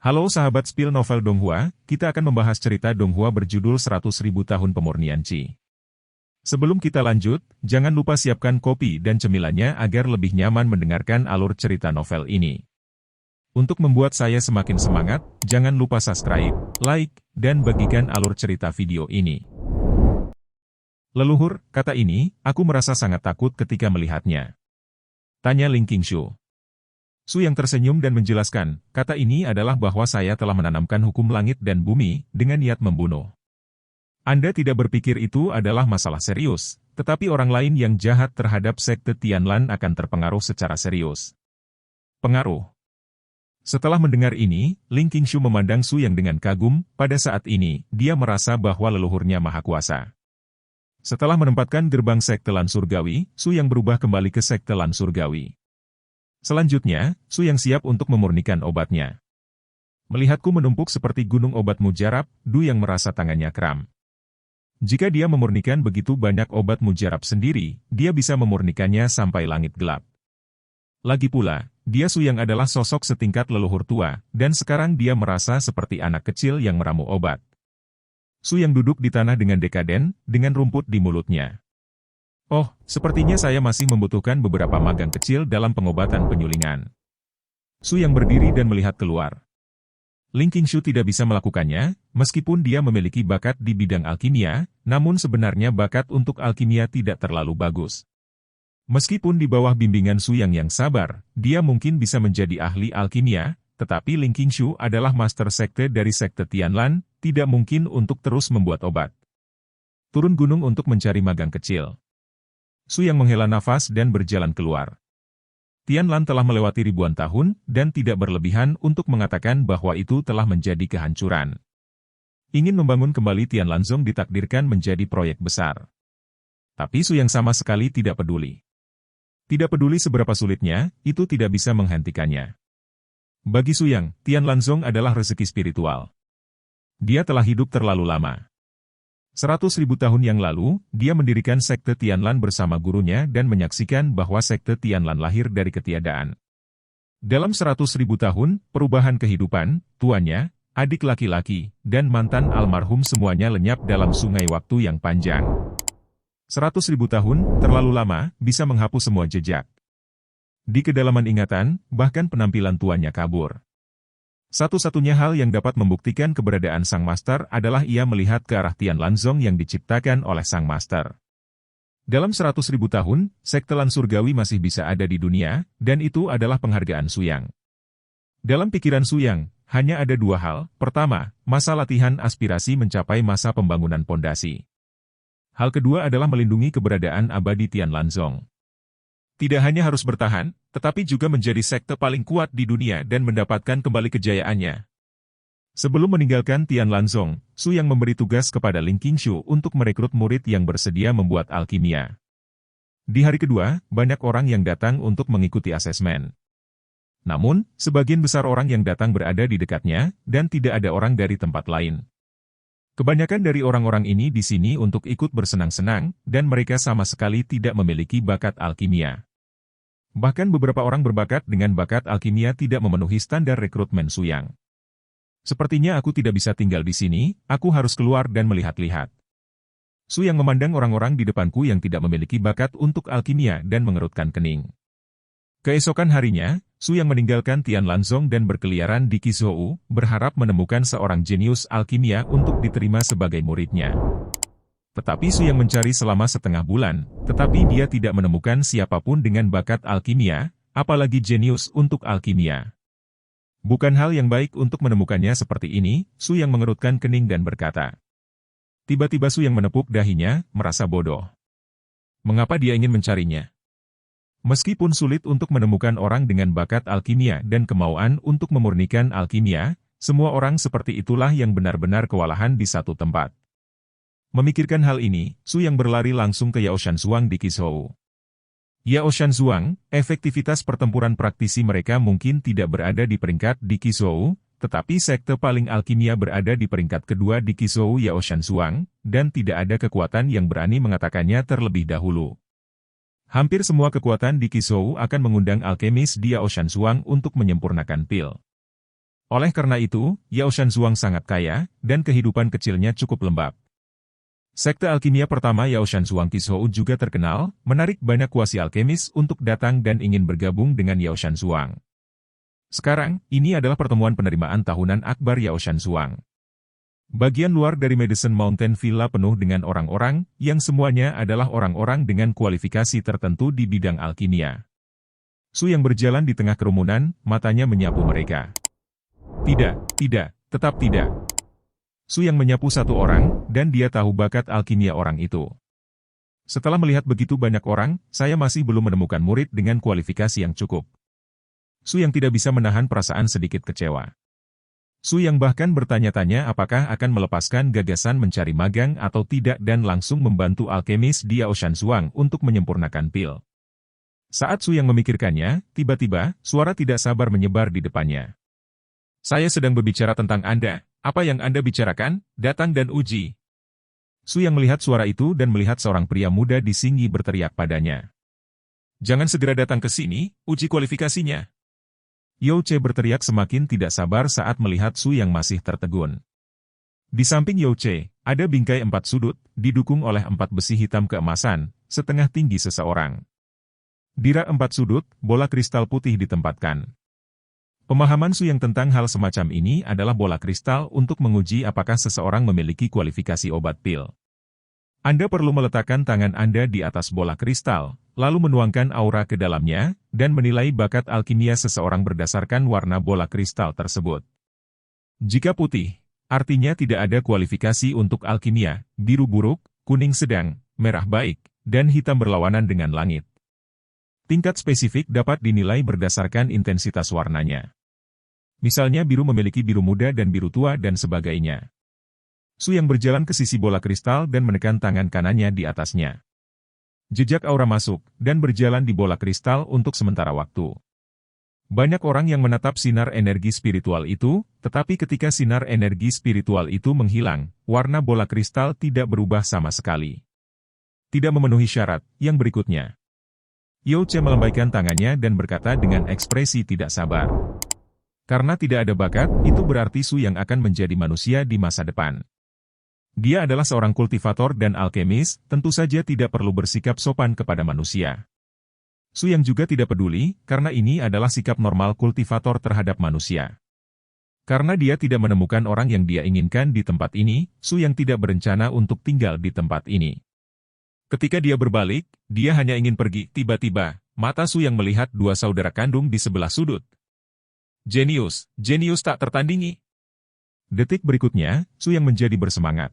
Halo sahabat spill novel Donghua, kita akan membahas cerita Donghua berjudul 100.000 tahun pemurnian Qi. Sebelum kita lanjut, jangan lupa siapkan kopi dan cemilannya agar lebih nyaman mendengarkan alur cerita novel ini. Untuk membuat saya semakin semangat, jangan lupa subscribe, like, dan bagikan alur cerita video ini. Leluhur, kata ini, aku merasa sangat takut ketika melihatnya. Tanya Ling Qingshu. Su yang tersenyum dan menjelaskan, kata ini adalah bahwa saya telah menanamkan hukum langit dan bumi, dengan niat membunuh. Anda tidak berpikir itu adalah masalah serius, tetapi orang lain yang jahat terhadap sekte Tianlan akan terpengaruh secara serius. Pengaruh. Setelah mendengar ini, Ling Qingshu memandang Su yang dengan kagum, pada saat ini, dia merasa bahwa leluhurnya maha kuasa. Setelah menempatkan gerbang sekte Lan Surgawi, Su yang berubah kembali ke sekte Lan Surgawi. Selanjutnya, Su yang siap untuk memurnikan obatnya. Melihatku menumpuk seperti gunung obat mujarab, Du yang merasa tangannya kram. Jika dia memurnikan begitu banyak obat mujarab sendiri, dia bisa memurnikannya sampai langit gelap. Lagi pula, dia Su yang adalah sosok setingkat leluhur tua, dan sekarang dia merasa seperti anak kecil yang meramu obat. Su yang duduk di tanah dengan dekaden, dengan rumput di mulutnya. Oh, sepertinya saya masih membutuhkan beberapa magang kecil dalam pengobatan penyulingan. Su yang berdiri dan melihat keluar. Ling Qingshu tidak bisa melakukannya, meskipun dia memiliki bakat di bidang alkimia, namun sebenarnya bakat untuk alkimia tidak terlalu bagus. Meskipun di bawah bimbingan Su yang sabar, dia mungkin bisa menjadi ahli alkimia, tetapi Ling Qingshu adalah master sekte dari sekte Tianlan, tidak mungkin untuk terus membuat obat. Turun gunung untuk mencari magang kecil. Su yang menghela nafas dan berjalan keluar. Tianlan telah melewati ribuan tahun, dan tidak berlebihan untuk mengatakan bahwa itu telah menjadi kehancuran. Ingin membangun kembali Tianlanzong ditakdirkan menjadi proyek besar. Tapi Su yang sama sekali tidak peduli. Tidak peduli seberapa sulitnya, itu tidak bisa menghentikannya. Bagi Su yang, Tianlanzong adalah rezeki spiritual. Dia telah hidup terlalu lama. 100.000 tahun yang lalu, dia mendirikan sekte Tianlan bersama gurunya dan menyaksikan bahwa sekte Tianlan lahir dari ketiadaan. Dalam 100.000 tahun, perubahan kehidupan, tuannya, adik laki-laki, dan mantan almarhum semuanya lenyap dalam sungai waktu yang panjang. 100.000 tahun, terlalu lama, bisa menghapus semua jejak. Di kedalaman ingatan, bahkan penampilan tuannya kabur. Satu-satunya hal yang dapat membuktikan keberadaan Sang Master adalah ia melihat ke arah Tianlanzong yang diciptakan oleh Sang Master. Dalam 100.000 tahun, sekte Lan Surgawi masih bisa ada di dunia, dan itu adalah penghargaan Su yang. Dalam pikiran Su yang, hanya ada dua hal. Pertama, masa latihan aspirasi mencapai masa pembangunan pondasi. Hal kedua adalah melindungi keberadaan abadi Tianlanzong. Tidak hanya harus bertahan, tetapi juga menjadi sekte paling kuat di dunia dan mendapatkan kembali kejayaannya. Sebelum meninggalkan Tianlanzong, Su yang memberi tugas kepada Ling Qingshu untuk merekrut murid yang bersedia membuat alkimia. Di hari kedua, banyak orang yang datang untuk mengikuti asesmen. Namun, sebagian besar orang yang datang berada di dekatnya, dan tidak ada orang dari tempat lain. Kebanyakan dari orang-orang ini di sini untuk ikut bersenang-senang, dan mereka sama sekali tidak memiliki bakat alkimia. Bahkan beberapa orang berbakat dengan bakat alkimia tidak memenuhi standar rekrutmen Su yang. Sepertinya aku tidak bisa tinggal di sini, aku harus keluar dan melihat-lihat. Su yang memandang orang-orang di depanku yang tidak memiliki bakat untuk alkimia dan mengerutkan kening. Keesokan harinya, Su yang meninggalkan Tianlanzong dan berkeliaran di Qizhou, berharap menemukan seorang jenius alkimia untuk diterima sebagai muridnya. Tetapi Su yang mencari selama setengah bulan, tetapi dia tidak menemukan siapapun dengan bakat alkimia, apalagi jenius untuk alkimia. Bukan hal yang baik untuk menemukannya seperti ini, Su yang mengerutkan kening dan berkata. Tiba-tiba Su yang menepuk dahinya, merasa bodoh. Mengapa dia ingin mencarinya? Meskipun sulit untuk menemukan orang dengan bakat alkimia dan kemauan untuk memurnikan alkimia, semua orang seperti itulah yang benar-benar kewalahan di satu tempat. Memikirkan hal ini, Su yang berlari langsung ke Yao Shanzhuang di Qizhou. Yao Shanzhuang, efektivitas pertempuran praktisi mereka mungkin tidak berada di peringkat di Qizhou, tetapi sekte paling alkimia berada di peringkat kedua di Qizhou Yao Shanzhuang, dan tidak ada kekuatan yang berani mengatakannya terlebih dahulu. Hampir semua kekuatan di Qizhou akan mengundang alkemis di Yao Shanzhuang untuk menyempurnakan pil. Oleh karena itu, Yao Shanzhuang sangat kaya, dan kehidupan kecilnya cukup lembab. Sekte alkimia pertama Yao Shanzhuang Qishou juga terkenal, menarik banyak kuasi alkemis untuk datang dan ingin bergabung dengan Yao Shanzhuang. Sekarang, ini adalah pertemuan penerimaan tahunan akbar Yao Shanzhuang. Bagian luar dari Madison Mountain Villa penuh dengan orang-orang, yang semuanya adalah orang-orang dengan kualifikasi tertentu di bidang alkimia. Su yang berjalan di tengah kerumunan, matanya menyapu mereka. Tidak, tetap tidak. Su yang menyapu satu orang, dan dia tahu bakat alkimia orang itu. Setelah melihat begitu banyak orang, saya masih belum menemukan murid dengan kualifikasi yang cukup. Su yang tidak bisa menahan perasaan sedikit kecewa. Su yang bahkan bertanya-tanya apakah akan melepaskan gagasan mencari magang atau tidak dan langsung membantu alkemis di Yao Shanzhuang untuk menyempurnakan pil. Saat Su yang memikirkannya, tiba-tiba, suara tidak sabar menyebar di depannya. Saya sedang berbicara tentang Anda. Apa yang Anda bicarakan? Datang dan uji. Su yang melihat suara itu dan melihat seorang pria muda di Singyi berteriak padanya. Jangan segera datang ke sini, uji kualifikasinya. Yao Che berteriak semakin tidak sabar saat melihat Su yang masih tertegun. Di samping Yao Che, ada bingkai 4 sudut, didukung oleh 4 besi hitam keemasan, setengah tinggi seseorang. Di rak 4 sudut, bola kristal putih ditempatkan. Pemahaman Su yang tentang hal semacam ini adalah bola kristal untuk menguji apakah seseorang memiliki kualifikasi obat pil. Anda perlu meletakkan tangan Anda di atas bola kristal, lalu menuangkan aura ke dalamnya, dan menilai bakat alkimia seseorang berdasarkan warna bola kristal tersebut. Jika putih, artinya tidak ada kualifikasi untuk alkimia, biru buruk, kuning sedang, merah baik, dan hitam berlawanan dengan langit. Tingkat spesifik dapat dinilai berdasarkan intensitas warnanya. Misalnya biru memiliki biru muda dan biru tua dan sebagainya. Su yang berjalan ke sisi bola kristal dan menekan tangan kanannya di atasnya. Jejak aura masuk, dan berjalan di bola kristal untuk sementara waktu. Banyak orang yang menatap sinar energi spiritual itu, tetapi ketika sinar energi spiritual itu menghilang, warna bola kristal tidak berubah sama sekali. Tidak memenuhi syarat, yang berikutnya. Yao Che melambaikan tangannya dan berkata dengan ekspresi tidak sabar. Karena tidak ada bakat, itu berarti Su yang akan menjadi manusia di masa depan. Dia adalah seorang kultivator dan alkemis, tentu saja tidak perlu bersikap sopan kepada manusia. Su yang juga tidak peduli, karena ini adalah sikap normal kultivator terhadap manusia. Karena dia tidak menemukan orang yang dia inginkan di tempat ini, Su yang tidak berencana untuk tinggal di tempat ini. Ketika dia berbalik, dia hanya ingin pergi. Tiba-tiba, mata Su yang melihat 2 saudara kandung di sebelah sudut. Jenius tak tertandingi. Detik berikutnya, Su yang menjadi bersemangat.